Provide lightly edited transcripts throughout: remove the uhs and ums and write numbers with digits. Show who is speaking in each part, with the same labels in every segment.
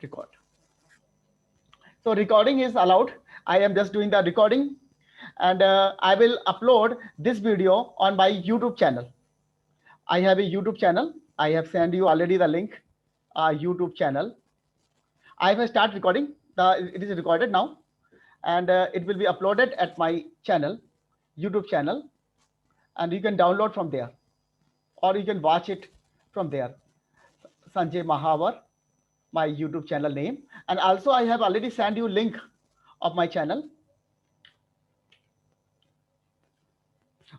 Speaker 1: record. So recording is allowed. I am just doing the recording, and I will upload this video on my YouTube channel. I have a YouTube channel. I have sent you already the link, YouTube channel. I will start recording. It is recorded now, and it will be uploaded at my channel, YouTube channel, and you can download from there, or you can watch it from there. Sanjay Mahawar, my YouTube channel name, and also I have already sent you link of my channel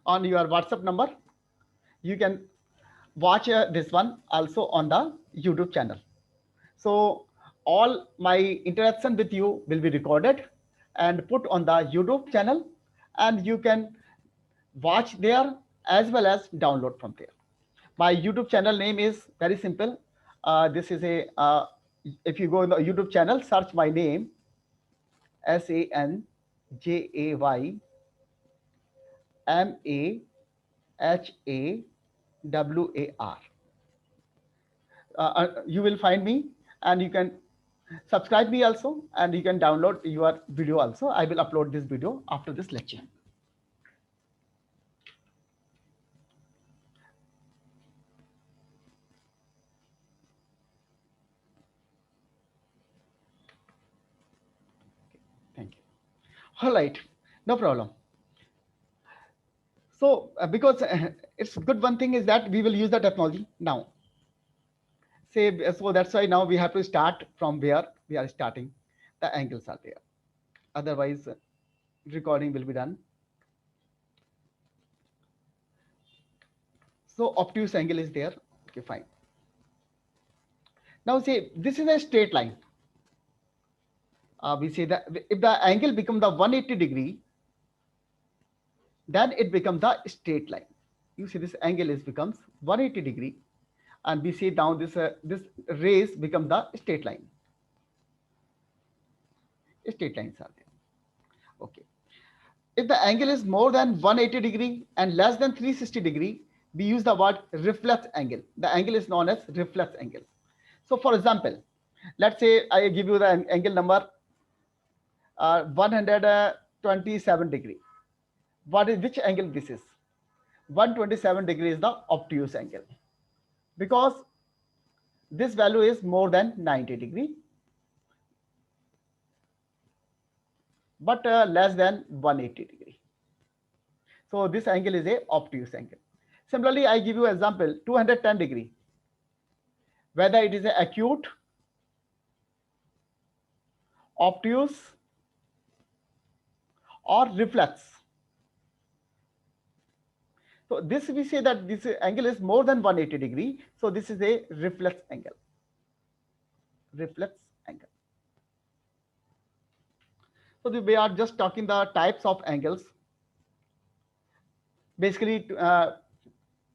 Speaker 1: on your WhatsApp number. You can watch this one also on the YouTube channel. So all my interaction with you will be recorded and put on the YouTube channel, and you can watch there as well as download from there. My YouTube channel name is very simple. This is a if you go in the YouTube channel, search my name, SanjayMahawar. You will find me, and you can subscribe me also, and you can download your video also. I will upload this video after this lecture. Thank you. All right, no problem. So because it's good, one thing is that we will use the technology now. Say, so that's why now we have to start from where we are starting. The angles are there. Otherwise, recording will be done. So obtuse angle is there. Okay, fine. Now say this is a straight line. We say that if the angle becomes the 180 degree, then it becomes the straight line. You see this angle is becomes 180 degree, and we see down this rays become the straight line. Straight lines are there. Okay. If the angle is more than 180 degree and less than 360 degree, we use the word reflex angle. The angle is known as reflex angle. So for example, let's say I give you the angle number 127 degree. Which angle this is? 127 degree is the obtuse angle, because this value is more than 90 degree, but less than 180 degree. So this angle is a obtuse angle. Similarly, I give you example 210 degree. Whether it is a acute, obtuse, or reflex. So this we say that this angle is more than 180 degree. So this is a reflex angle. Reflex angle. So we are just talking the types of angles. Basically,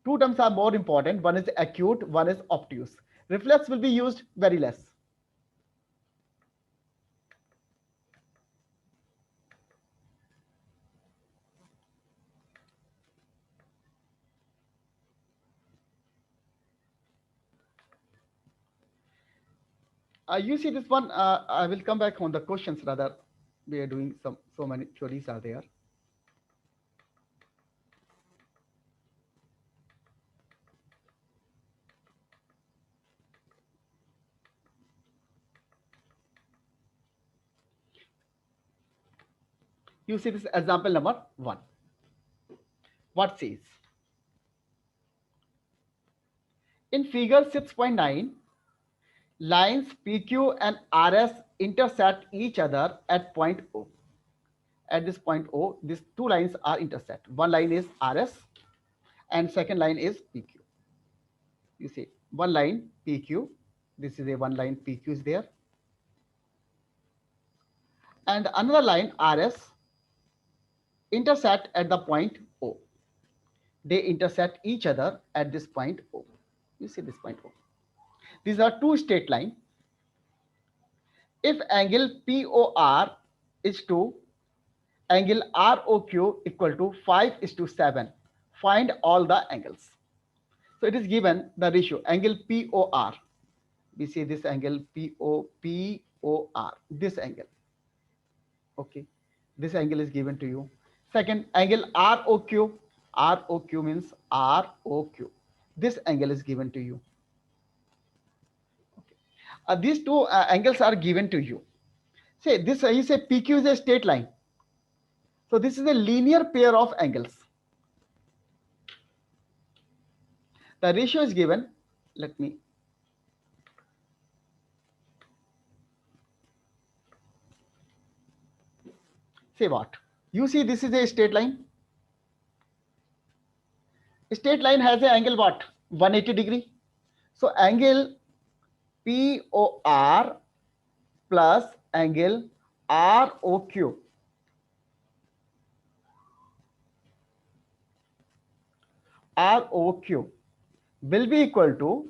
Speaker 1: two terms are more important. One is acute, one is obtuse. Reflex will be used very less. You see this one, I will come back on the questions rather. We are doing so many theories are there. You see this example number 1. What says? In figure 6.9, lines PQ and RS intersect each other at point O. At this point O, these two lines are intersect. One line is RS and second line is PQ. You see one line PQ. This is a one line PQ is there. And another line RS intersect at the point O. They intersect each other at this point O. You see this point O. These are two straight lines. If angle POR is to angle ROQ equal to 5:7, find all the angles. So it is given the ratio angle POR. we say this angle POR, this angle. Okay, this angle is given to you. Second angle ROQ. ROQ means ROQ. This angle is given to you. Okay. These two angles are given to you. Say this, you say PQ is a straight line. So this is a linear pair of angles. The ratio is given. Let me say what. You see this is a straight line. Straight line has an angle what? 180 degree. So angle POR plus angle ROQ. ROQ will be equal to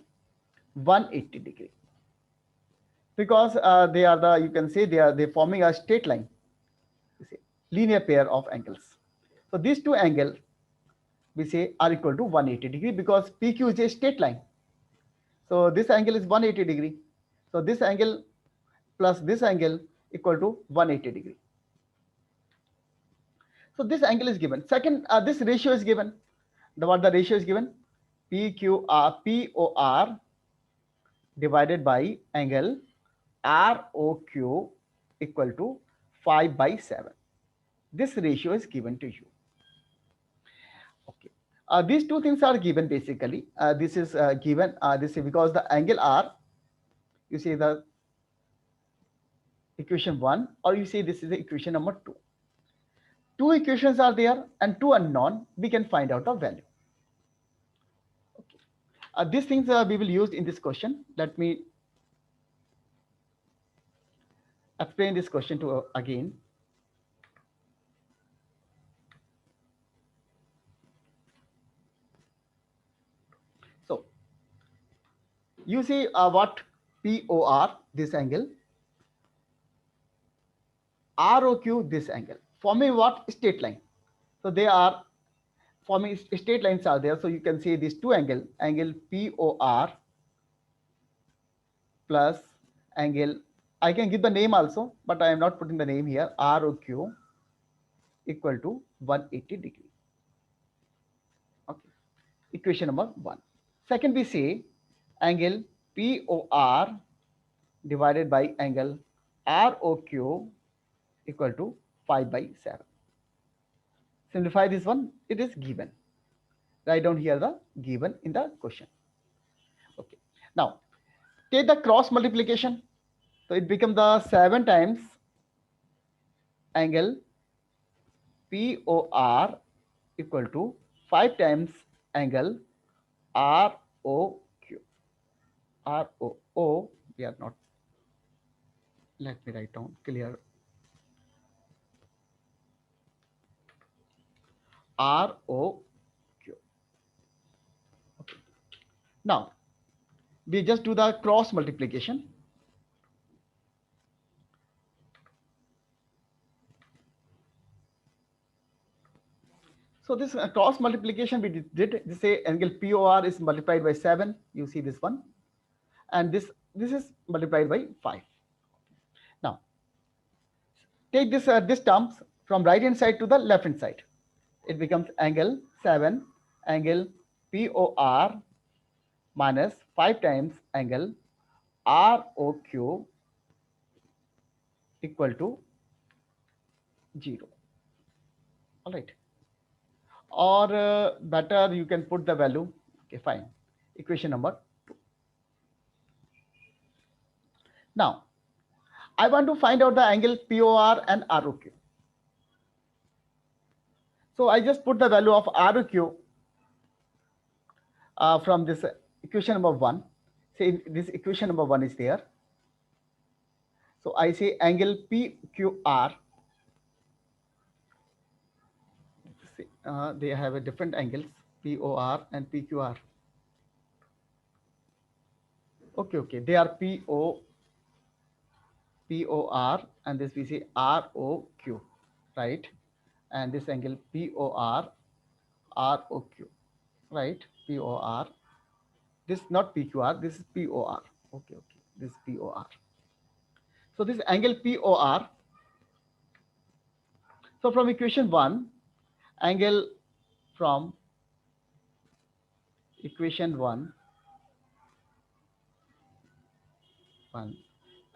Speaker 1: 180 degree, because they are the, you can say they forming a straight line, you see, linear pair of angles. So these two angles we say are equal to 180 degree because PQ is a straight line. So this angle is 180 degree. So this angle plus this angle equal to 180 degree. So this angle is given. Second, this ratio is given. What the ratio is given? POR divided by angle ROQ equal to 5/7. This ratio is given to you. Okay. These two things are given basically. This is given. This is because the angle R, you see the equation 1, or you say this is the equation number 2. Two equations are there and two unknown. We can find out the value. Okay. These things we will use in this question. Let me explain this question to again. So you see what POR, this angle, ROQ, this angle, forming what? Straight line. So they are forming straight lines are there. So you can see these two angle POR plus angle, I can give the name also, but I am not putting the name here, ROQ equal to 180 degree. Okay, equation number 1. Second, we say angle POR divided by angle ROQ equal to 5/7. Simplify this one, it is given. Write down here the given in the question. Okay, now take the cross multiplication. So it becomes the 7 times angle POR equal to 5 times angle ROQ. ROO, we are not, let me write down clear. ROQ. Okay. Now we just do the cross multiplication. So this cross multiplication we did, say angle POR is multiplied by 7. You see this one, and this is multiplied by 5. Now take this terms from right hand side to the left hand side. It becomes angle 7 angle POR minus 5 times angle ROQ equal to 0. All right. Or better, you can put the value. Okay, fine. Equation number 2. Now, I want to find out the angle POR and ROQ. So I just put the value of ROQ from this equation number 1. Say this equation number 1 is there. So I say angle PQR. They have a different angles, POR and PQR. Okay, they are POR, and this we say ROQ, right? And this angle POR, ROQ, right? POR. This not PQR, this is POR. Okay. this POR. So this angle POR, so from equation 1, angle from equation 1,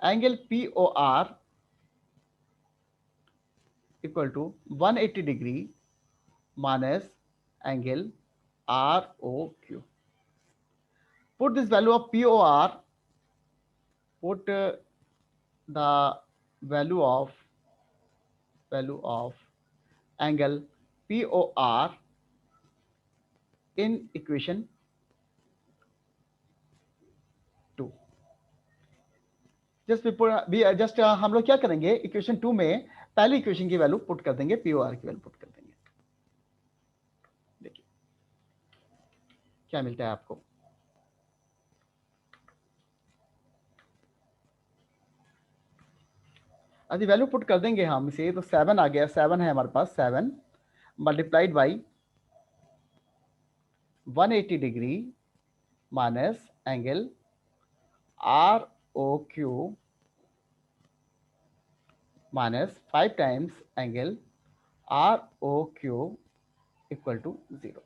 Speaker 1: angle POR equal to 180 degree minus angle ROQ. Put this value of POR, put the value of angle POR in equation 2. Just just हम लोग क्या करेंगे, equation 2 में पहली equation की value put कर देंगे, POR की वैल्यू पुट कर देंगे. देखिए क्या मिलता है आपको. यदि वैल्यू पुट कर देंगे हम इसे, तो 7 आ गया. 7 है हमारे पास. 7 multiplied by 180 degree minus angle ROQ minus 5 times angle ROQ equal to 0.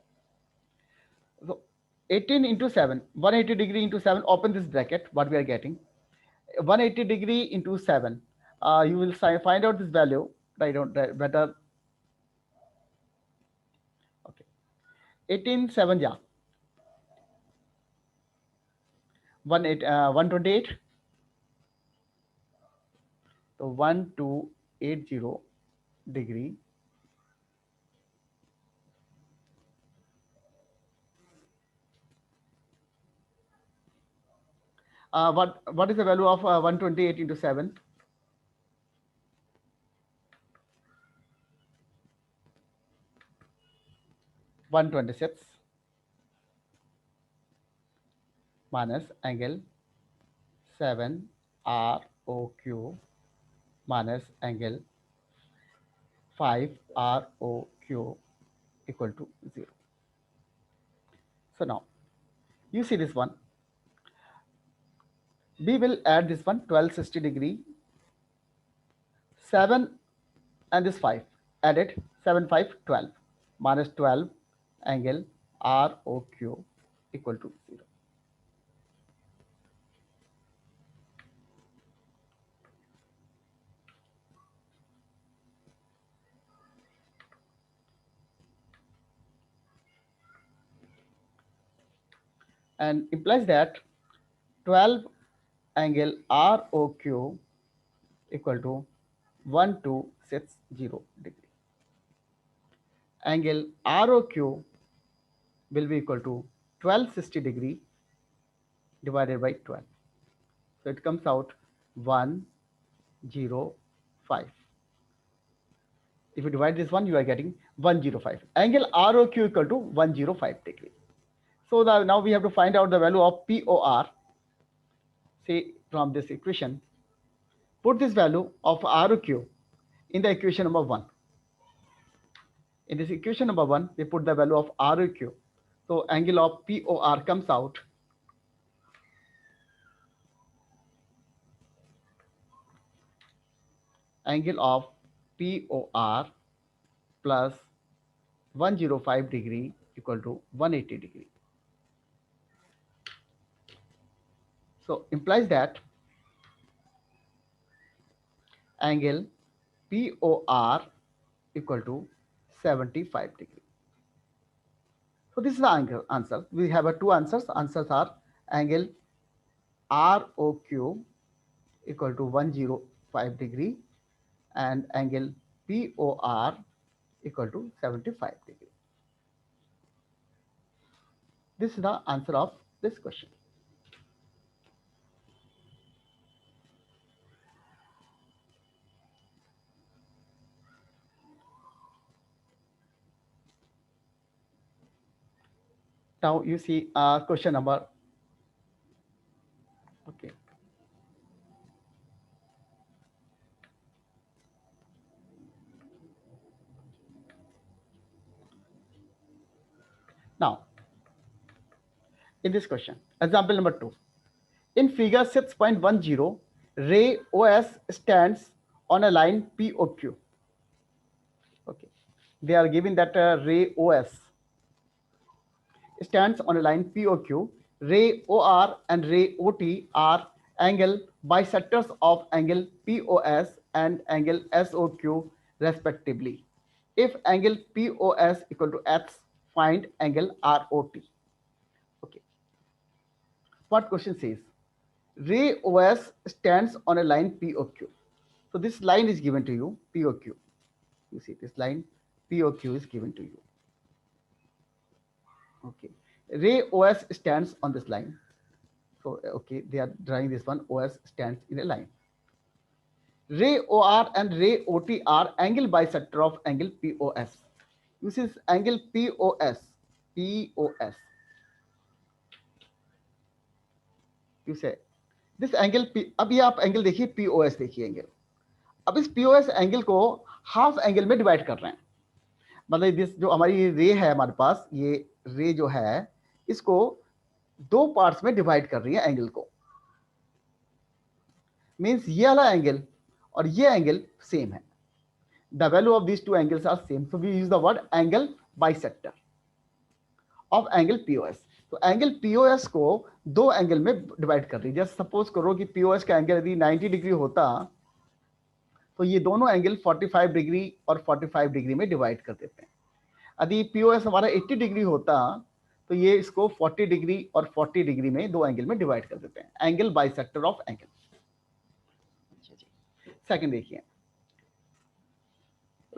Speaker 1: So 18 into 7, 180 degree into 7, open this bracket, what we are getting. 180 degree into 7. You will find out this value. Write down better. Okay. 18, 7, yeah. 128. So 1280 degree. What is the value of 128 into 7? 126 minus angle 7 ROQ minus angle 5 ROQ equal to 0. So now you see this one. We will add this one, 1260 degree, 7 and this 5. Add it, 7, 5, 12 minus 12 angle ROQ equal to 0. And implies that 12 angle ROQ equal to 1260 degree. Angle ROQ will be equal to 1260 degree divided by 12. So it comes out 105. If you divide this one, you are getting 105. Angle ROQ equal to 105 degree. So now we have to find out the value of POR. Say from this equation, put this value of ROQ in the equation number 1. In this equation number 1, we put the value of ROQ. So angle of POR comes out angle of POR plus 105 degree equal to 180 degree. So implies that angle POR equal to 75 degree. So this is the answer. We have two answers. Answers are angle ROQ equal to 105 degree and angle POR equal to 75 degree. This is the answer of this question. Now you see question number. Okay. Now, in this question, example number 2. In figure 6.10, ray OS stands on a line POQ. Okay, they are giving that ray OS stands on a line POQ. Ray OR and ray OT are angle bisectors of angle POS and angle SOQ respectively. If angle POS equal to X, find angle ROT. Okay. What question says? Ray OS stands on a line POQ. So this line is given to you, POQ. You see this line, POQ is given to you. Okay. Ray OS stands on this line. So, okay, they are drawing this one, OS stands in a line. Ray OR and ray OT are angle bisector of angle POS. This is angle POS. POS. You say this angle P. अब ये आप angle देखिए POS देखिए angle. अब इस POS angle को half angle में divide कर रहे हैं. मतलब दिस जो हमारी रे है हमारे पास, ये रे जो है इसको दो पार्ट्स में डिवाइड कर रही है एंगल को. मीन्स ये वाला एंगल और ये एंगल सेम है. The value of this two angles are same, so we use the word angle bisector of angle POS. तो एंगल पीओएस को दो एंगल में डिवाइड कर रही है. जस्ट सपोज करो कि पीओएस का एंगल यदि 90 डिग्री होता तो ये दोनों एंगल 45 डिग्री और 45 डिग्री में डिवाइड कर देते हैं. यदि पीओएस हमारा 80 डिग्री होता तो ये इसको 40 डिग्री और 40 डिग्री में दो एंगल में डिवाइड कर देते हैं. Angle bisector of angle. Second देखिए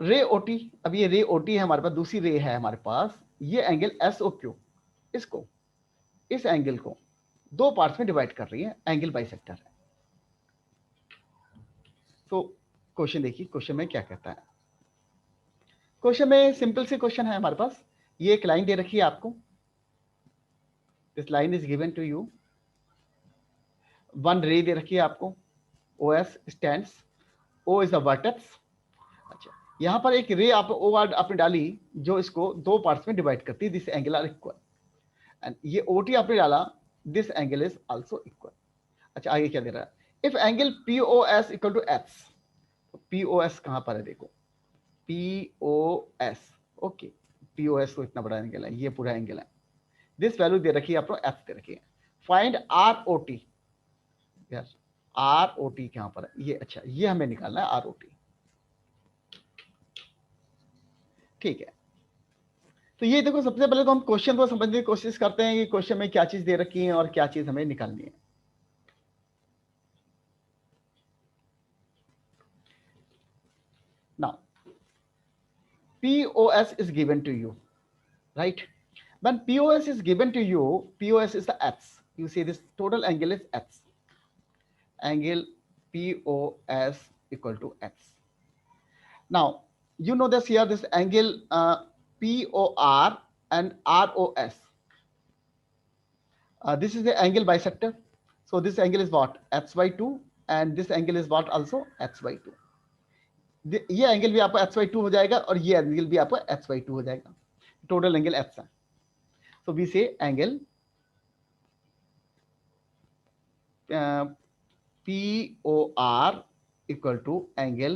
Speaker 1: रे ओटी. अब ये रे ओटी है हमारे पास, दूसरी रे है हमारे पास. ये एंगल एसओक्यू, इसको इस एंगल को दो पार्ट्स में डिवाइड कर रही है. एंगल बाइसेक्टर है. तो क्वेश्चन देखिए, क्वेश्चन में क्या कहता है. क्वेश्चन में सिंपल से क्वेश्चन है हमारे पास. ये एक लाइन दे रखी है आपको. This line is given to you. One ray दे रखी है आपको. OS stands. O is the vertex. अच्छा, यहां पर एक रे आप O आपने डाली जो इसको दो पार्ट्स में डिवाइड करती है. This angle are equal. And ये OT आपने डाला. This angle is also equal. अच्छा, आगे क्या दे रहा है. If angle POS equal to X. POS कहां पर है देखो. POS. ओके, POS तो इतना बड़ा एंगल है, ये पूरा एंगल है. दिस वैल्यू दे रखी है आपको, X दे रखी है. Find ROT. यस, ROT कहां पर है ये. अच्छा, ये हमें निकालना है ROT. ठीक है. तो ये देखो, सबसे पहले तो हम क्वेश्चन को समझने की कोशिश करते हैं कि क्वेश्चन में क्या चीज दे रखी है और क्या चीज हमें निकालनी है. Now POS is given to you, right? When POS is given to you, POS is the X. You see this total angle is X. Angle POS equal to X. Now you know this here, this angle POR and ROS. This is the angle bisector. So this angle is what? X by 2, and this angle is what also? X by 2. ये angle भी आपको x by 2 हो जाएगा और ये angle भी आपको x by 2 हो जाएगा. टोटल एंगल x है. So we say angle POR equal to angle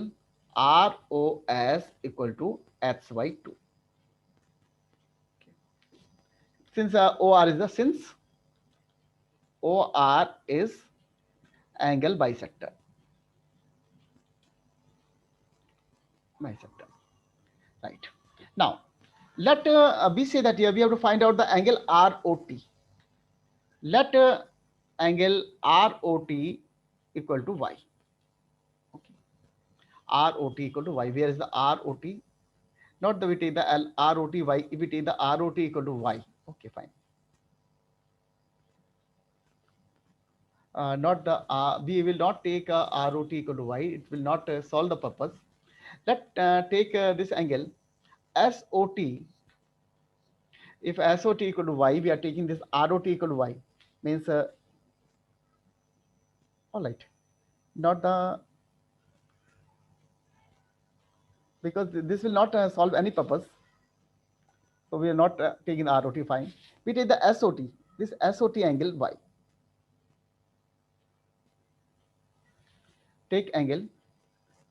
Speaker 1: ROS equal to x by 2. Since OR is angle bisector. Right. Now let we say that here we have to find out the angle ROT. Let angle ROT equal to y. Okay. ROT equal to y. Where is the ROT? Not that we take the ROT y. If we take the ROT equal to y. Okay, fine. Not the we will not take ROT equal to y. It will not solve the purpose. Let take this angle SOT. If SOT equal to y, we are taking this ROT equal to y. Means all right, not the, because this will not solve any purpose. So we are not taking the ROT. Fine. We take the SOT. This SOT angle y. take angle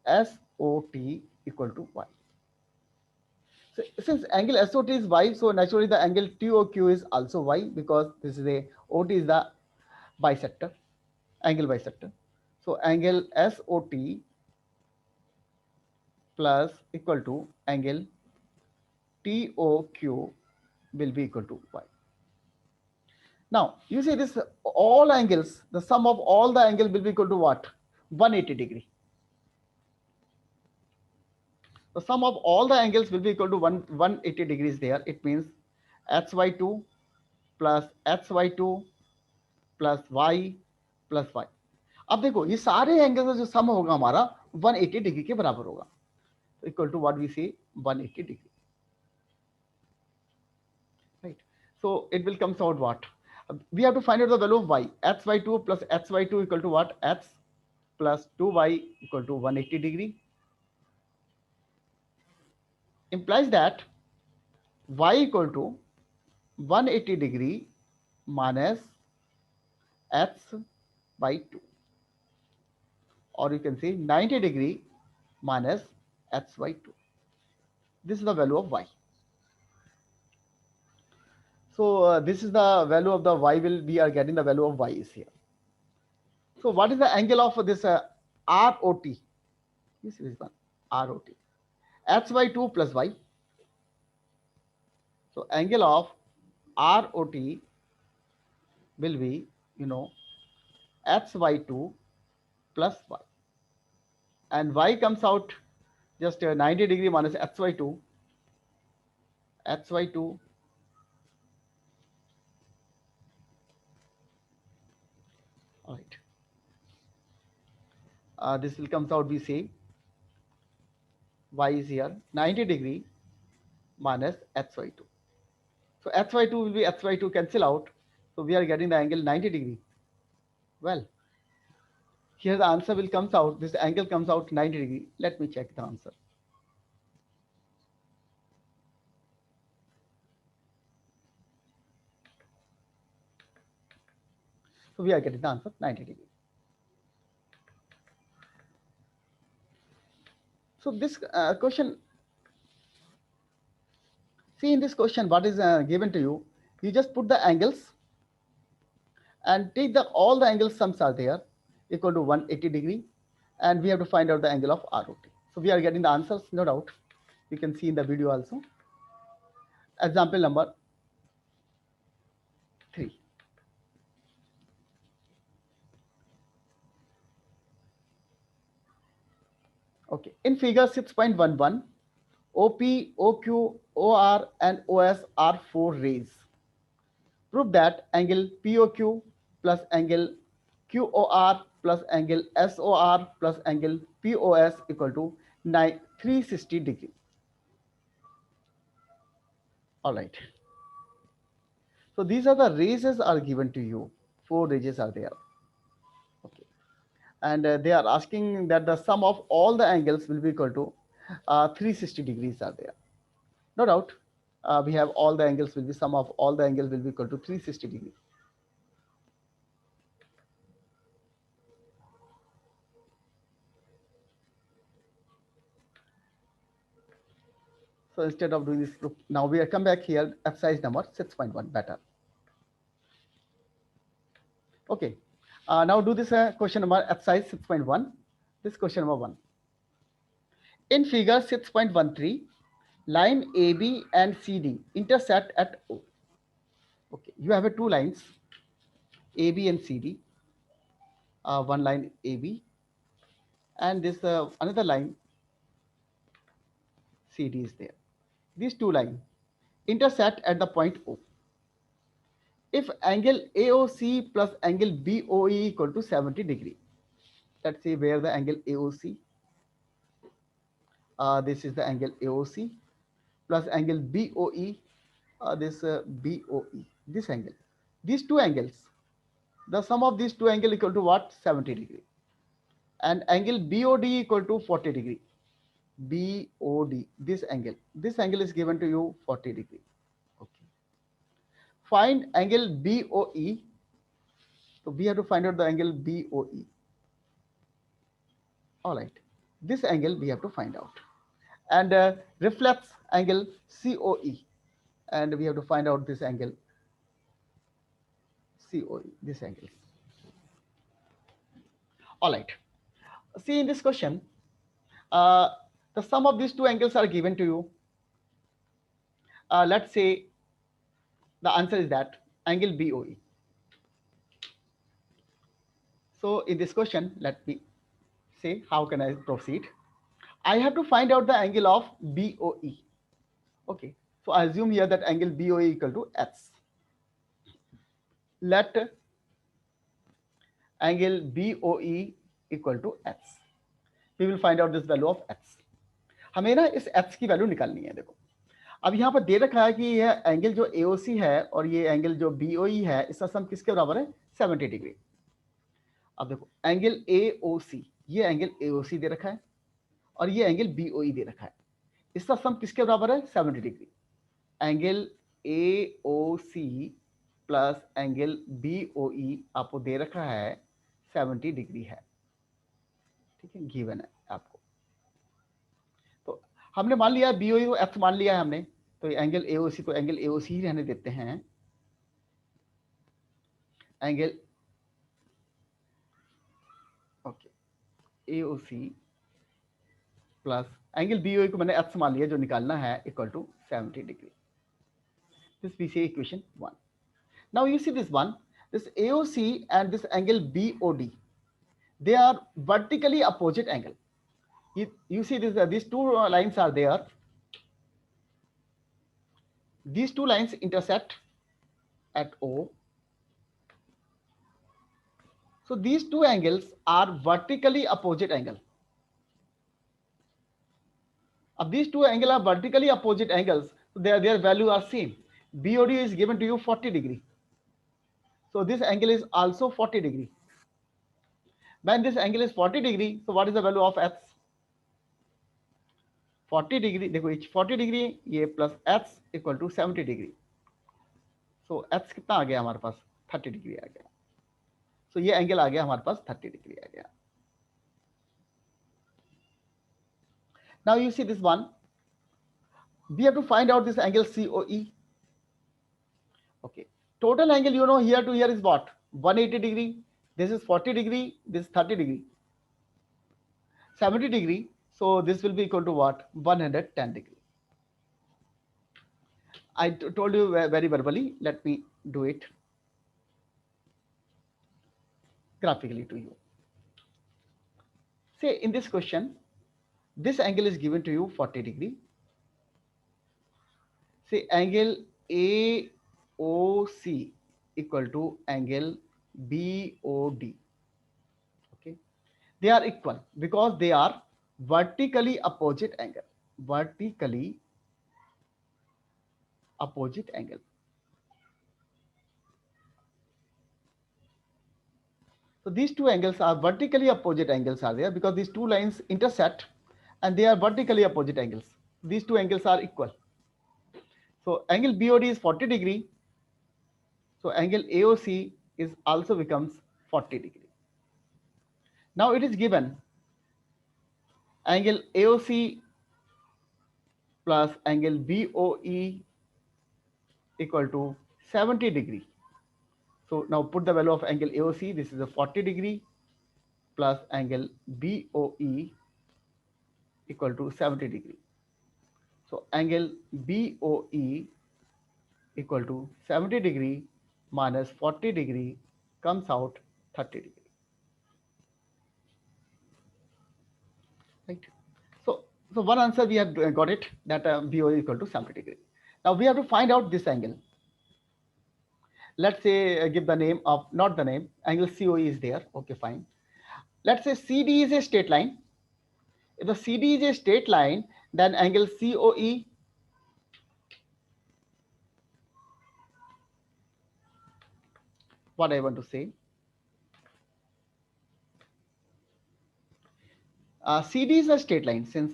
Speaker 1: SOT equal to y. So since angle SOT is y, so naturally the angle TOQ is also y, because this is a OT is the bisector, angle bisector. So angle SOT plus equal to angle TOQ will be equal to y. Now you see this, all angles, the sum of all the angles will be equal to what? 180 degree. The sum of all the angles will be equal to 180 degrees there. It means HY2 plus HY2 plus y plus y. अब देखो ये सारे angle का जो सम होगा हमारा 180 degree के बराबर होगा, इक्वल टू व्हाट वी से 180 degree, right. So it will comes out what, we have to find out the value of y. x by 2 plus x by 2 equal to what? x plus 2y equal to 180 degree, implies that y equal to 180 degree minus x by 2, or you can say 90 degree minus x by 2. This is the value of y. So this is the value of the y, will we are getting the value of y is here. So what is the angle of this ROT? This is one ROT. H by 2 plus y. So angle of ROT will be, you know, H by 2 plus y. And y comes out just 90 degree minus H by 2. H by 2 all right. This will comes out, we say y is here 90 degree minus h by 2. So h by 2 will be h by 2 cancel out. So we are getting the angle 90 degree. Well, here the answer will comes out. This angle comes out 90 degree. Let me check the answer. So we are getting the answer 90 degree. So this question, see in this question what is given to you, you just put the angles and take the all the angle sums are there equal to 180 degree, and we have to find out the angle of ROT. So we are getting the answers, no doubt. You can see in the video also. Example number 3. Okay, in figure 6.11, OP, OQ, OR, and OS are 4 rays. Prove that angle POQ plus angle QOR plus angle SOR plus angle POS equal to 360 degree. All right. So these are the rays are given to you. 4 rays are there. Okay. And they are asking that the sum of all the angles will be equal to 360 degrees are there. No doubt, we have all the angles will be, sum of all the angles will be equal to 360 degrees. So instead of doing this, now we come back here, exercise number 6.1 better. Okay, now do this question number exercise 6.1. This question number 1. In figure 6.13, line AB and CD intersect at O. Okay, you have 2 lines, AB and CD. One line AB, and this another line CD is there. These 2 lines intersect at the point O. If angle AOC plus angle BOE equal to 70 degree, let's say where the angle AOC, this is the angle AOC plus angle BOE, this BOE, this angle, these 2 angles, the sum of these 2 angles equal to what? 70 degree, and angle BOD equal to 40 degree. BOD, this angle is given to you 40 degree. Okay. Find angle BOE. So we have to find out the angle BOE. All right, this angle we have to find out. And reflex angle COE, and we have to find out this angle COE, this angle. All right, see in this question, uh, the sum of these two angles are given to you. Let's say the answer is that angle BOE. So in this question, let me say how can I proceed. I have to find out the angle of BOE. Okay, so I assume here that angle BOE equal to X. Let angle BOE equal to X. We will find out this value of X. हमें ना इस X की value निकालनी है. देखो अब यहाँ पर दे रखा है कि यह एंगल जो AOC है और ये एंगल जो BOE है, इसका सम किसके बराबर है? 70 डिग्री. अब देखो एंगल AOC, ये एंगल AOC दे रखा है और ये एंगल BOE दे रखा है. इसका सम किसके बराबर है? 70 degree. Angle AOC plus angle BOE आपको दे रखा है 70 डिग्री है. ठीक है, गिवन है आपको. तो हमने मान लिया BOE को X मान लिया है हमने, तो एंगल AOC को एंगल AOC ही रहने देते हैं. Angle okay AOC plus angle BOE को मैंने X मान लिया जो निकालना है equal to 70 degree. This we say equation 1. Now you see this one, this AOC and this angle BOD, they are vertically opposite angle. You see this, these two lines are there. These two lines intersect at O. So these two angles are vertically opposite angle. If these two angles are vertically opposite angles, so their value are same. BOD is given to you 40 degree. So this angle is also 40 degree. When this angle is 40 degree, so what is the value of X? 40 degree. देखो 40 degree ये plus X equal to 70 degree. So X कितना आ गया हमारे पास? 30 degree आ गया. सो ये angle आ गया हमारे पास 30 डिग्री आ गया. Now you see this one, we have to find out this angle COE. Okay, total angle you know here to here is what? 180 degree. This is 40 degree, this 30 degree, 70 degree. So this will be equal to what? 110 degree. I told you very verbally. Let me do it graphically to you. Say in this question, this angle is given to you 40 degree. Say angle AOC equal to angle BOD. Okay, they are equal because they are vertically opposite angle. Vertically opposite angle. So these two angles are vertically opposite angles are there because these two lines intersect and they are vertically opposite angles. These two angles are equal. So angle BOD is 40 degree. So angle AOC is also becomes 40 degree. Now it is given angle AOC plus angle BOE equal to 70 degree. So now put the value of angle AOC. This is a 40 degree plus angle BOE equal to 70 degree. So angle BOE equal to 70 degree minus 40 degree comes out 30 degree. Right. So one answer we have got it, that BOE equal to 70 degree. Now we have to find out this angle. Let's say give the name of, not the name, angle COE is there. Okay, fine. Let's say CD is a straight line. If the CD is a straight line, then angle COE what I want to say. CD is a straight line since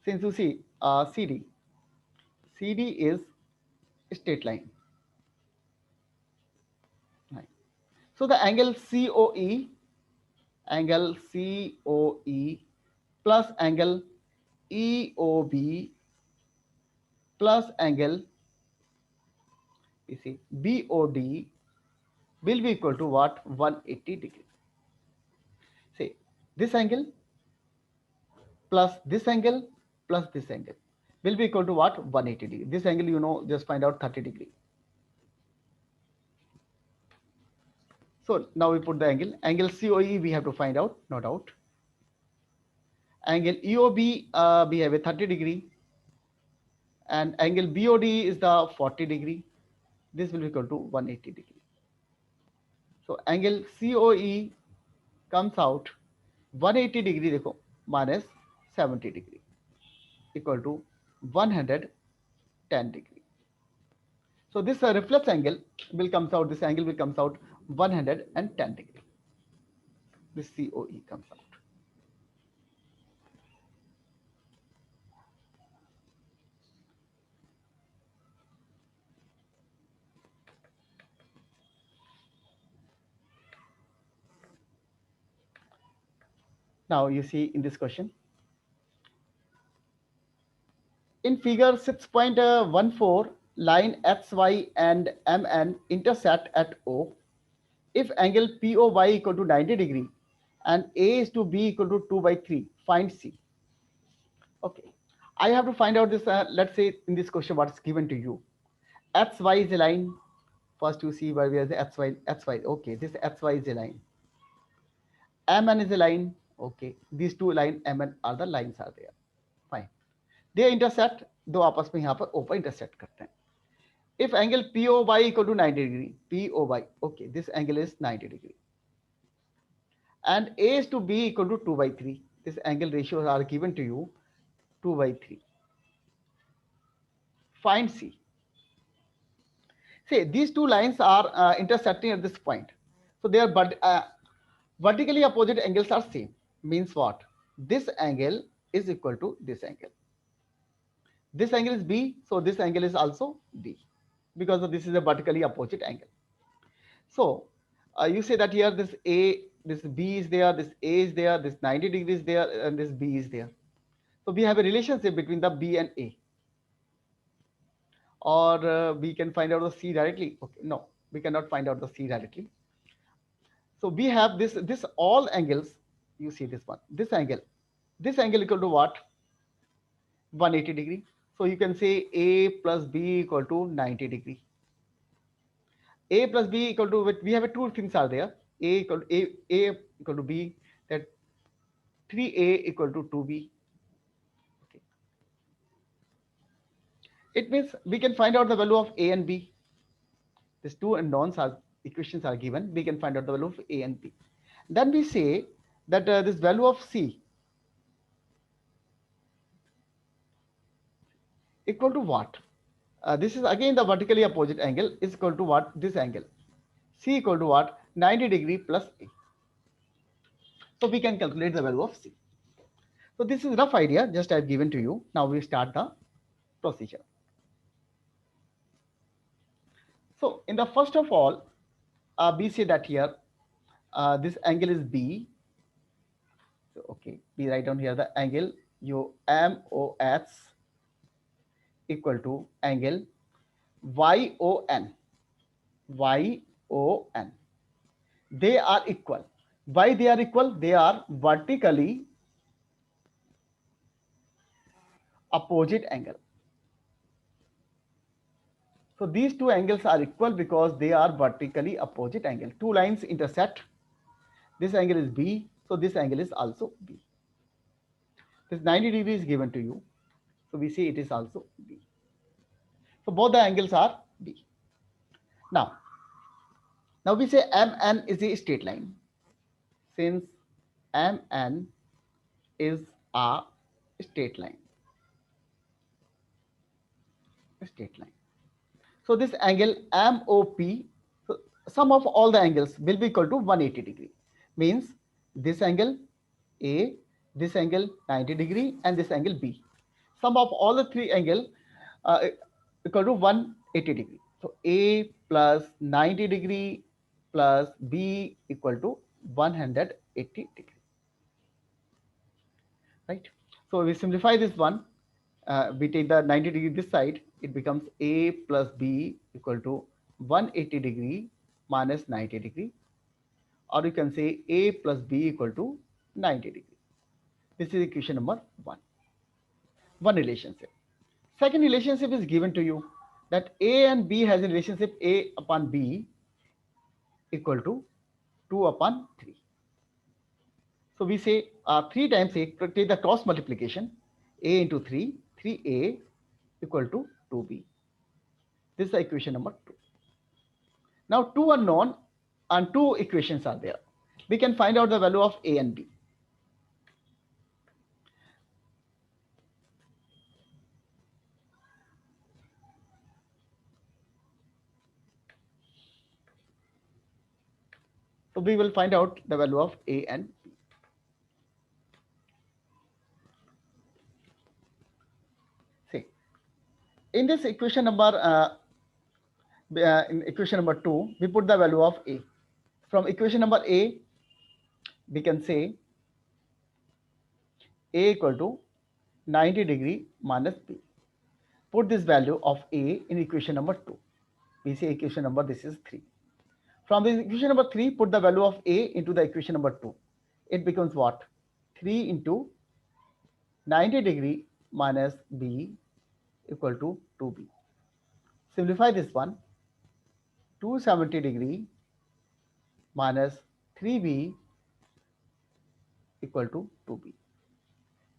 Speaker 1: you see CD is a straight line. Right. So the angle COE plus angle EOB plus angle, you see, BOD will be equal to what? 180 degrees. See, this angle plus this angle plus this angle will be equal to what? 180 degree. This angle, you know, just find out 30 degree. So now we put the angle. Angle COE we have to find out, no doubt. Angle EOB, we have a 30 degree. And angle BOD is the 40 degree. This will be equal to 180 degree. So angle COE comes out 180 degree देखो, minus 70 degree equal to 110 degree. So this reflex angle will comes out, this angle will comes out 110 degree. This COE comes out. Now you see in this question, in figure 6.14, line XY and MN intersect at O. If angle POY equal to 90 degree and A is to B equal to 2 by 3, find C. Okay, I have to find out this, let's say in this question what is given to you. XY is a line. First you see where we have the XY. Okay, this XY is a line. MN is a line. Okay, these two line MN are the lines are there. Fine. They intersect, दो आपस में यहाँ पर O पर intersect करते हैं. If angle POY equal to 90 degree, POY, okay, this angle is 90 degree. And A is to B equal to 2 by 3. This angle ratios are given to you, 2 by 3. Find C. See, these two lines are intersecting at this point. So they are vertically opposite angles are same. Means what? This angle is equal to this angle. This angle is B, so this angle is also B, because of this is a vertically opposite angle. So you say that here this A, this B is there, this A is there, this 90 degrees there, and this B is there. So we have a relationship between the B and A. Or we can find out the C directly. Okay, no, we cannot find out the C directly. So we have this all angles. You see this one, this angle equal to what? 180 degree. So you can say A plus B equal to 90 degree. A plus B equal to, we have two things are there. A equal to B, that 3A equal to 2B. Okay. It means we can find out the value of A and B. These two unknowns are equations are given. We can find out the value of A and B. Then we say that this value of C equal to what? This is again the vertically opposite angle is equal to what? This angle. C equal to what? 90 degree plus A. So we can calculate the value of C. So this is rough idea just I have given to you. Now we start the procedure. So in the first of all, we say that here this angle is B. So okay, we write down here the angle MOS equal to angle YON. YON. They are equal. Why they are equal? They are vertically opposite angle. So these two angles are equal because they are vertically opposite angle. Two lines intersect. This angle is B, so this angle is also B. This 90 degree is given to you. So we say it is also B. So both the angles are B. Now we say MN is a straight line. Since MN is a straight line. So this angle MOP, so sum of all the angles will be equal to 180 degree. Means this angle A, this angle 90 degree, and this angle B. Sum of all the three angles equal to 180 degree. So A plus 90 degree plus B equal to 180 degree. right? So we simplify this one. We take the 90 degree this side, it becomes a plus b equal to 180 degree minus 90 degree, or you can say a plus b equal to 90 degree. This is equation number one relationship. Second relationship is given to you, that a and b has a relationship a upon b equal to 2 upon 3. So we say 3 times a, take the cross multiplication, a into 3, 3a equal to 2b. This is the equation number 2. Now two unknown and two equations are there. We can find out the value of a and b. So we will find out the value of a and b. See, in this equation number, in equation number 2, we put the value of a. From equation number a, we can say a equal to 90 degree minus b. Put this value of a in equation number 2. We say equation number, this is 3. From the equation number 3, put the value of a into the equation number 2. It becomes what? 3 into 90 degree minus b equal to 2b. Simplify this one. 270 degree minus 3b equal to 2b.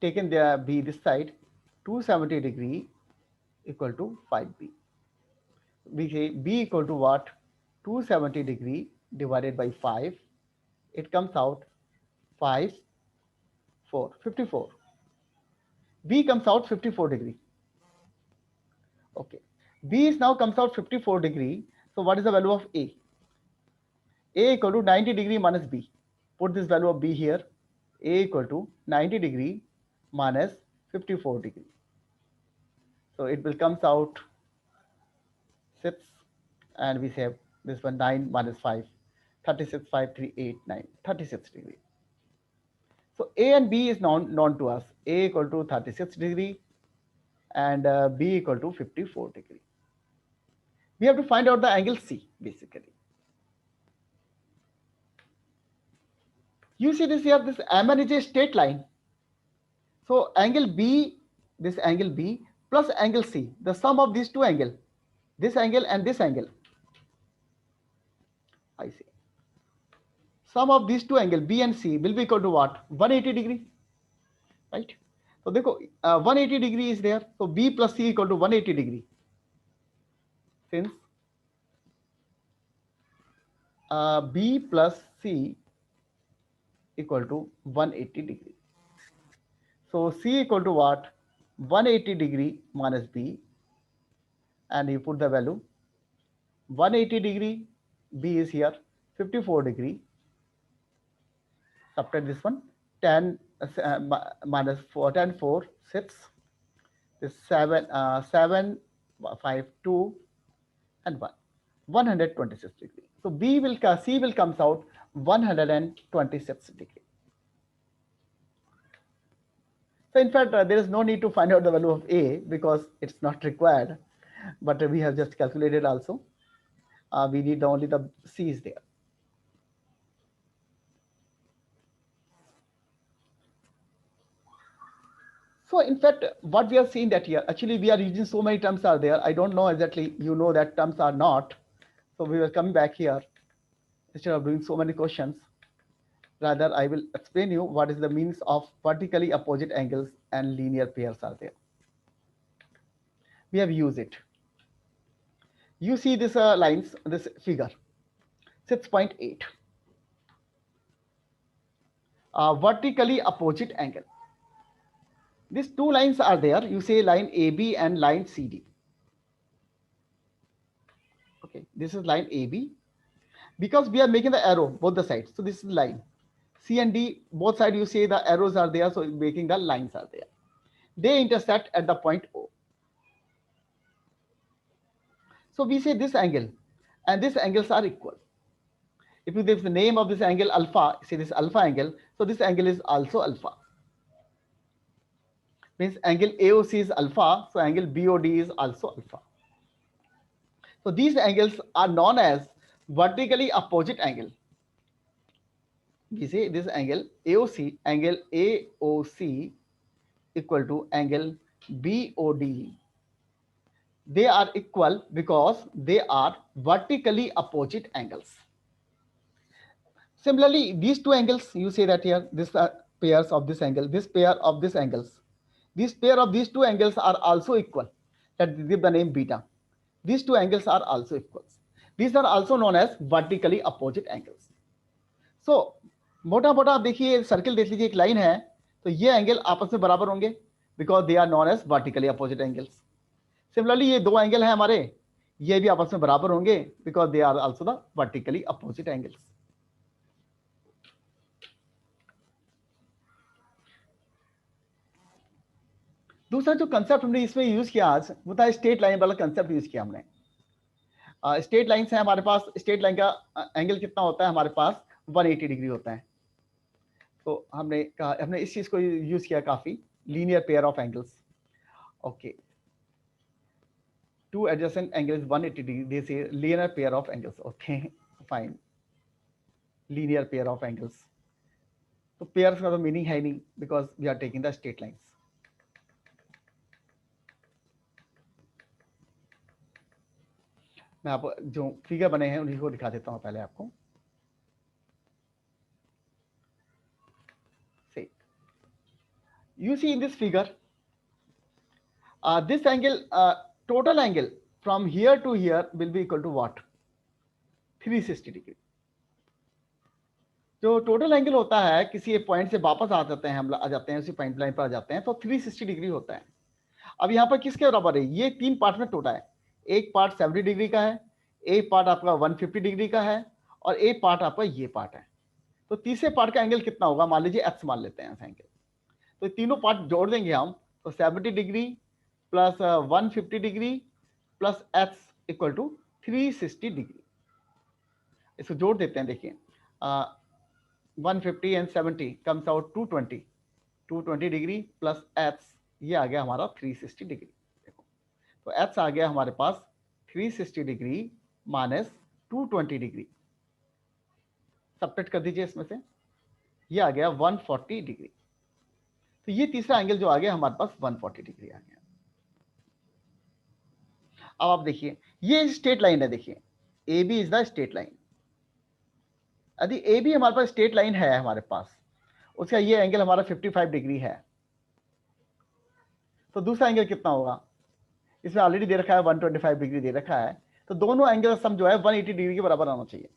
Speaker 1: Taken the b this side, 270 degree equal to 5b. We say b equal to what? 270 degree divided by 5. It comes out 5, 4, 54. B comes out 54 degree. Okay. B is now comes out 54 degree. So what is the value of A? A equal to 90 degree minus B. Put this value of B here. A equal to 90 degree minus 54 degree. So it will comes out 6, and we say this one 9 minus 5, 36, 5, 3, 8, 9, 36 degree. So A and B is known to us. A equal to 36 degree and B equal to 54 degree. We have to find out the angle C basically. You see this here, this MN is a straight line. So angle B, this angle B plus angle C, the sum of these two angles, this angle and this angle, I see. Sum of these two angles B and C will be equal to what? 180 degree, right? So देखो 180 degree is there. So B plus C equal to 180 degree. Since B plus C equal to 180 degree. So C equal to what? 180 degree minus B, and you put the value 180 degree, B is here 54 degree. Subtract this one, 10 minus 4, 10, 4, 6, this 7, 7, 5, 2, and 1, 126 degree. So C will comes out 126 degree. So in fact, there is no need to find out the value of A because it's not required, but we have just calculated also. We need only the C is there. So in fact, what we are seeing that here, actually we are using so many terms are there. I don't know exactly, you know that terms are not. So we will come back here instead of doing so many questions. Rather, I will explain you what is the means of vertically opposite angles and linear pairs are there. We have used it. You see this lines, this figure, 6.8. Vertically opposite angle. These two lines are there. You say line AB and line CD. Okay, this is line AB. Because we are making the arrow both the sides. So this is line. C and D, both sides you say the arrows are there. So making the lines are there. They intersect at the point O. So we say this angle and this angles are equal. If you give the name of this angle alpha, say this alpha angle. So this angle is also alpha. means angle AOC is alpha, so angle BOD is also alpha. So these angles are known as vertically opposite angle. We say this angle AOC equal to angle BOD. They are equal because they are vertically opposite angles. Similarly, these two angles, you say that here, this pairs of this angle, this pair of these angles, this pair of these two angles are also equal. That give the name beta. These two angles are also equals. These are also known as vertically opposite angles. So मोटा मोटा आप देखिए circle देख लीजिए, एक line है, तो ये एंगल आपस में बराबर होंगे because they are non as vertically opposite angles. Similarly ये दो एंगल है हमारे, ये भी आपस में बराबर होंगे because they are also the vertically opposite angles. दूसरा जो कंसेप्ट हमने इसमें यूज किया आज वो था स्ट्रेट लाइन वाला कंसेप्ट यूज किया हमने. स्ट्रेट लाइन है हमारे पास, स्ट्रेट लाइन का एंगल कितना होता है हमारे पास 180 डिग्री होता है. तो हमने इस चीज को यूज किया काफी, linear pair of angles. Okay, two adjacent angles 180 degree, they say linear pair of angles. Okay, fine, linear pair of angles. तो पेयर्स का तो मीनिंग है नहीं because we are taking the straight lines. मैं आपको जो फिगर बने हैं उन्हीं को दिखा देता हूं पहले आपको. You see in this figure, this angle, total angle from here to here will be equal to what? 360 degree. जो टोटल एंगल होता है किसी एक पॉइंट से वापस आ जाते हैं, हम आ जाते हैं उसी पॉइंट लाइन पर आ जाते हैं, तो 360 डिग्री होता है. अब यहाँ पर किसके बराबर है? ये तीन पार्ट में टूटा है. एक पार्ट 70 डिग्री का है, एक पार्ट आपका 150 डिग्री का है, और एक पार्ट आपका ये पार्ट है. तो तीसरे पार्ट का एंगल कितना होगा? मान लीजिए एक्स मान लेते हैं एंगल. तो तीनों पार्ट जोड़ देंगे हम, तो 70 degree plus 150 degree plus x equal to 360 degree. इसको जोड़ देते हैं. देखिए 150 and 70 comes out 220 degree plus x, ये आ गया हमारा 360 डिग्री. देखो तो एक्स आ गया हमारे पास 360 डिग्री माइनस 220 डिग्री. सब्ट्रैक्ट कर दीजिए इसमें से, ये आ गया 140 डिग्री. तो ये तीसरा एंगल जो आ गया हमारे पास 140 डिग्री आ गया. अब आप देखिए ये स्ट्रेट लाइन है. देखिए A B is the straight line. यदि ए बी हमारे पास स्ट्रेट लाइन है हमारे पास, उसका ये एंगल हमारा 55 डिग्री है, तो दूसरा एंगल कितना होगा? इसमें ऑलरेडी दे रखा है 125 डिग्री दे रखा है, तो दोनों एंगल सम जो है 180 डिग्री के बराबर आना चाहिए.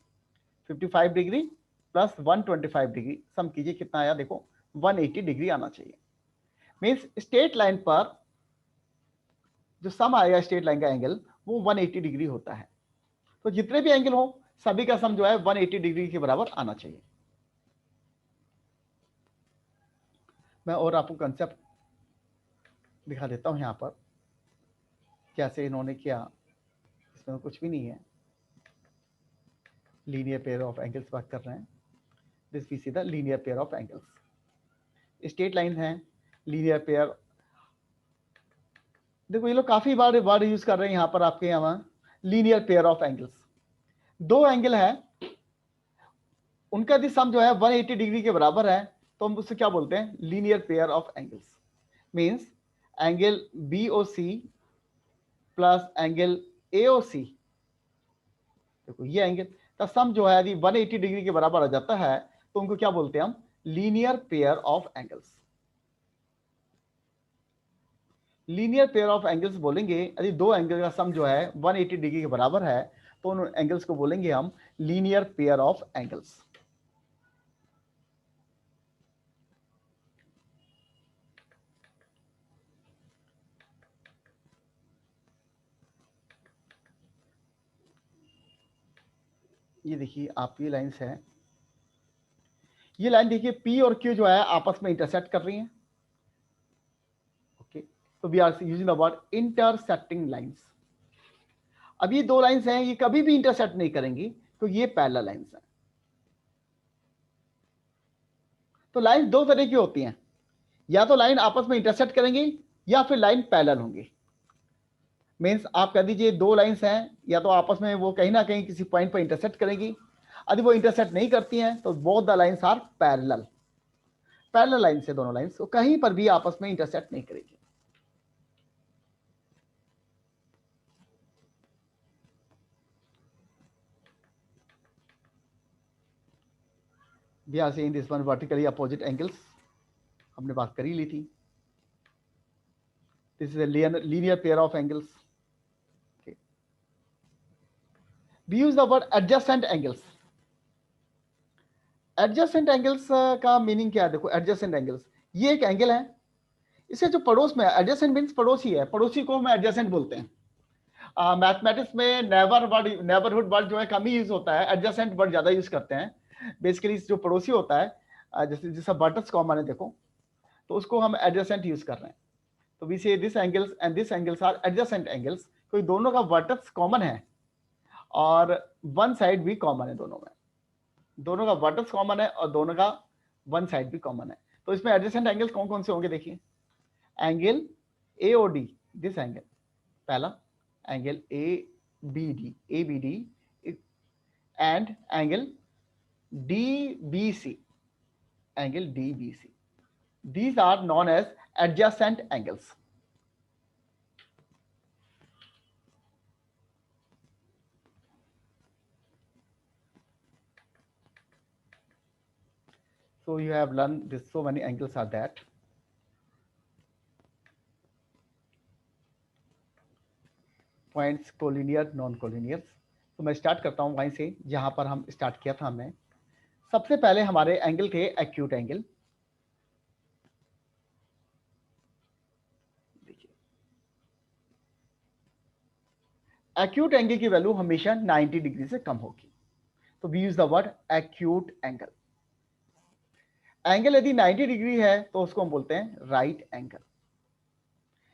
Speaker 1: 55 डिग्री प्लस 125 डिग्री सम कीजिए कितना आया? देखो 180 डिग्री आना चाहिए. मीन्स स्ट्रेट लाइन पर जो सम आएगा स्ट्रेट लाइन का एंगल वो 180 डिग्री होता है. तो जितने भी एंगल हो सभी का सम जो है 180 डिग्री के बराबर आना चाहिए. मैं और आपको कंसेप्ट दिखा देता हूं यहां पर कैसे इन्होंने किया. इसमें कुछ भी नहीं है, लीनियर पेयर ऑफ एंगल्स बात कर रहे हैं. This we see the linear pair of angles. Straight line है, लीनियर पेयर. देखो ये लोग काफी बार वर्ड यूज कर रहे हैं यहां पर आपके यहाँ, लीनियर पेयर ऑफ एंगल्स. दो एंगल है, उनका यदि सम जो है 180 डिग्री के बराबर है, तो हम उससे क्या बोलते हैं? Linear pair of angles. Means angle BOC plus angle AOC. देखो ये एंगल का सम जो है यदि 180 डिग्री के बराबर आ जाता है, तो उनको क्या बोलते हैं हम? Linear pair of angles. Linear pair of angles बोलेंगे यदि दो एंगल का सम जो है 180 डिग्री के बराबर है, तो उन एंगल्स को बोलेंगे हम लीनियर पेयर ऑफ एंगल्स. ये देखिए आपकी लाइंस है, ये लाइन देखिए P और Q जो है आपस में इंटरसेक्ट कर रही हैं. ओके, तो we are using the word intersecting lines. अब ये दो लाइंस हैं, ये कभी भी इंटरसेक्ट नहीं करेंगी, तो ये पैरेलल लाइंस हैं. तो लाइंस दो तरह की होती हैं, या तो लाइन आपस में इंटरसेक्ट करेंगी या फिर लाइन पैरेलल होंगी। मीन्स आप कह दीजिए दो लाइंस हैं, या तो आपस में वो कहीं ना कहीं किसी पॉइंट पर इंटरसेक्ट करेंगी। यदि वो इंटरसेक्ट नहीं करती हैं तो both the lines are parallel. Parallel line से दोनों लाइंस कहीं पर भी आपस में इंटरसेक्ट नहीं करेगी। We are seeing this one vertically opposite angles, हमने बात कर ही ली थी। This is a linear pair of angles. Okay. We use the word adjacent angles. Adjacent angles का मीनिंग क्या है? देखो एडजेसेंट एंगल्स, ये एक एंगल है, इसे जो पड़ोस में है, एडजेसेंट मीन्स पड़ोसी है, पड़ोसी को हम एडजेसेंट बोलते हैं। मैथमेटिक्स में नेबरहुड वर्ड जो है कम ही यूज होता है, एडजेसेंट वर्ड ज्यादा यूज करते हैं। बेसिकली जो पड़ोसी होता है, जैसे जैसा वर्टेक्स कॉमन है देखो, तो उसको हम एडजेसेंट यूज कर रहे हैं। तो we say this angles and this angles are adjacent angles. कोई दोनों का वर्टेक्स कॉमन है और वन साइड भी कॉमन है, दोनों का वर्टेक्स कॉमन है और दोनों का वन साइड भी कॉमन है। तो इसमें एडजेसेंट एंगल्स कौन कौन से होंगे? देखिए, एंगल AOD, दिस एंगल पहला, angle ABD and angle DBC, angle DBC, these are known as adjacent angles. So you have learned this, so many angles are that. Points collinear, non collinear. तो मैं start करता हूं वहीं से जहां पर हम स्टार्ट किया था हमने। सबसे पहले हमारे एंगल थे एक्यूट एंगल। देखिए, एक्यूट एंगल की वैल्यू हमेशा 90 डिग्री से कम होगी, तो we use the word acute angle. Angle यदि 90 डिग्री है तो उसको हम बोलते हैं राइट एंगल।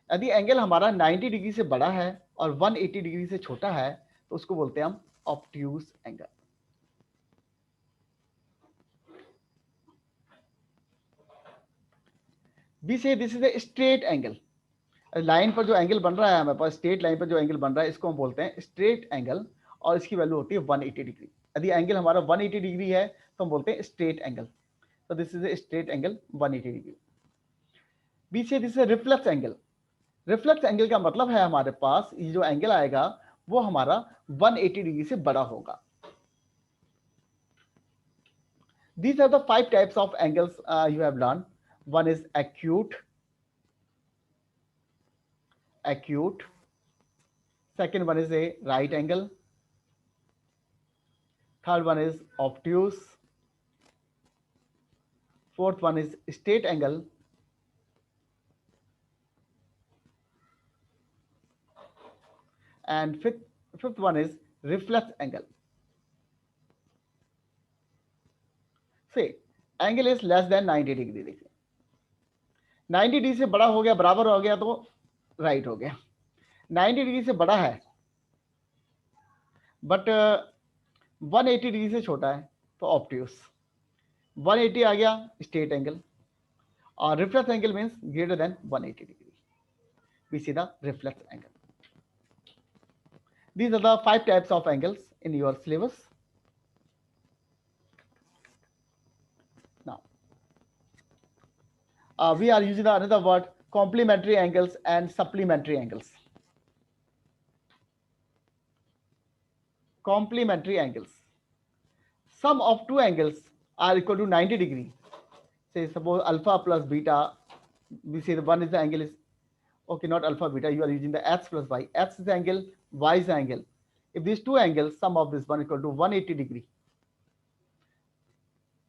Speaker 1: यदि एंगल हमारा 90 डिग्री से बड़ा है और 180 डिग्री से छोटा है तो उसको बोलते हैं हम obtuse angle. We say this is a straight angle. Line पर जो एंगल बन रहा है हमारे पास, स्ट्रेट लाइन पर जो एंगल बन रहा है, इसको हम बोलते हैं स्ट्रेट एंगल और इसकी वैल्यू होती है 180 डिग्री। यदि एंगल हमारा 180 डिग्री है तो हम बोलते हैं स्ट्रेट एंगल। तो this is a straight angle 180 degree. B से this is reflex angle. Reflex angle का मतलब है हमारे पास ये जो एंगल आएगा वो हमारा 180 डिग्री से बड़ा होगा। These are the 5 types of angles you have learned. One is acute. Second one is a right angle. Third one is obtuse. Fourth one is straight angle. And fifth one is reflex angle. Say angle is less than 90 degree। देखिए 90 degree से बड़ा हो गया, बराबर हो गया तो right हो गया। 90 डिग्री से बड़ा है बट 180 डिग्री से छोटा है तो ऑब्ट्यूस। 180 आ गया स्ट्रेट एंगल, और reflex angle means greater than 180 degree. We see the reflex angle. These are the 5 types of angles in your syllabus. Now, we are using another word, complementary angles and supplementary angles. Complementary angles. Sum of two angles are equal to 90 degree. Say suppose alpha plus beta. We say the one is the angle is, okay, not alpha beta, you are using the x plus y. X is the angle, y is the angle. If these two angles, sum of this one equal to 180 degree,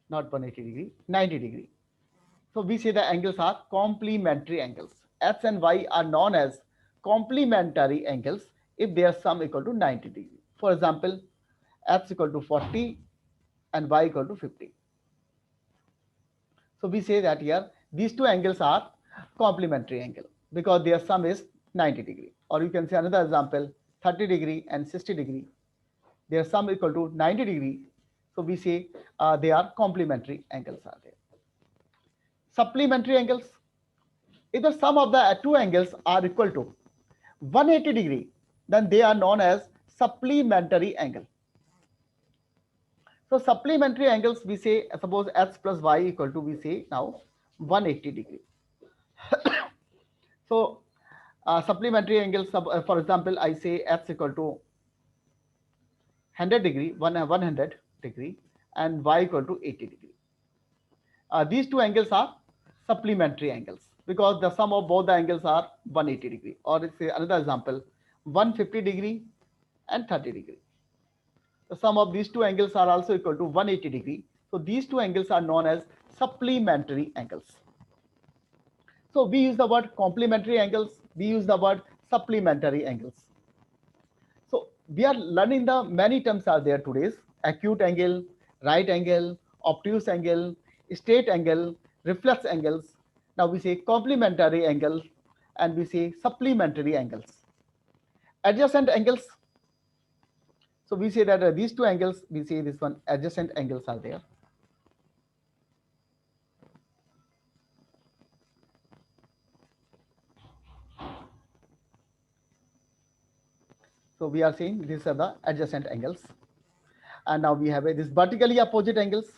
Speaker 1: not 180 degree, 90 degree. So we say the angles are complementary angles. X and y are known as complementary angles if their sum equal to 90 degree. For example, x equal to 40 and y equal to 50. So we say that here these two angles are complementary angle because their sum is 90 degree. Or you can say another example, 30 degree and 60 degree. Their sum equal to 90 degree. So we say they are complementary angles are there. Supplementary angles. If the sum of the two angles are equal to 180 degree, then they are known as supplementary angle. So supplementary angles, we say, suppose x plus y equal to, we say now 180 degree. So supplementary angles, for example, I say x equal to 100 degree, 100 degree, and y equal to 80 degree. These two angles are supplementary angles because the sum of both the angles are 180 degree. Or let's say another example, 150 degree and 30 degree. The sum of these two angles are also equal to 180 degree. So these two angles are known as supplementary angles. So we use the word complementary angles, we use the word supplementary angles. So we are learning the many terms are there today: acute angle, right angle, obtuse angle, straight angle, reflex angles. Now we say complementary angles and we say supplementary angles. Adjacent angles. So we say that these two angles, we say this one adjacent angles are there. So we are saying these are the adjacent angles. And now we have this vertically opposite angles.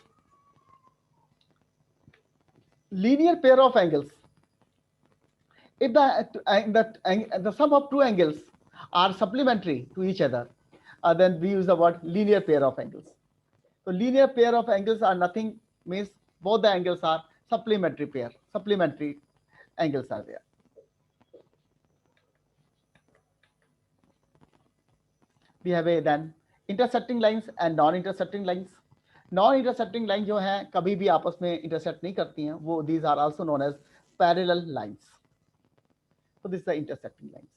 Speaker 1: Linear pair of angles. If the sum of two angles are supplementary to each other, then we use the word linear pair of angles. So linear pair of angles are nothing, means both the angles are supplementary pair, supplementary angles are there. We have a then intersecting lines and non-intersecting lines. Non-intersecting line जो है कभी भी आपस में intersect नहीं करती हैं, वो these are also known as parallel lines. So this is the intersecting lines.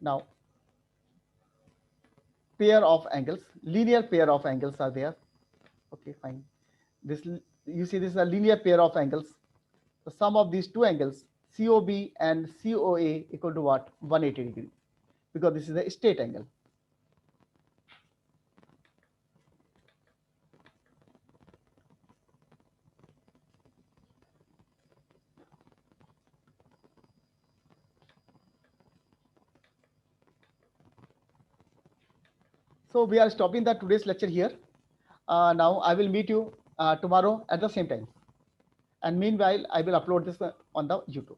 Speaker 1: Now pair of angles, linear pair of angles are there. Okay, fine. This, you see, this is a linear pair of angles. The sum of these two angles, COB and COA, equal to what? 180 degree, because this is a straight angle. So we are stopping the today's lecture here. Now I will meet you tomorrow at the same time. And meanwhile, I will upload this on the YouTube.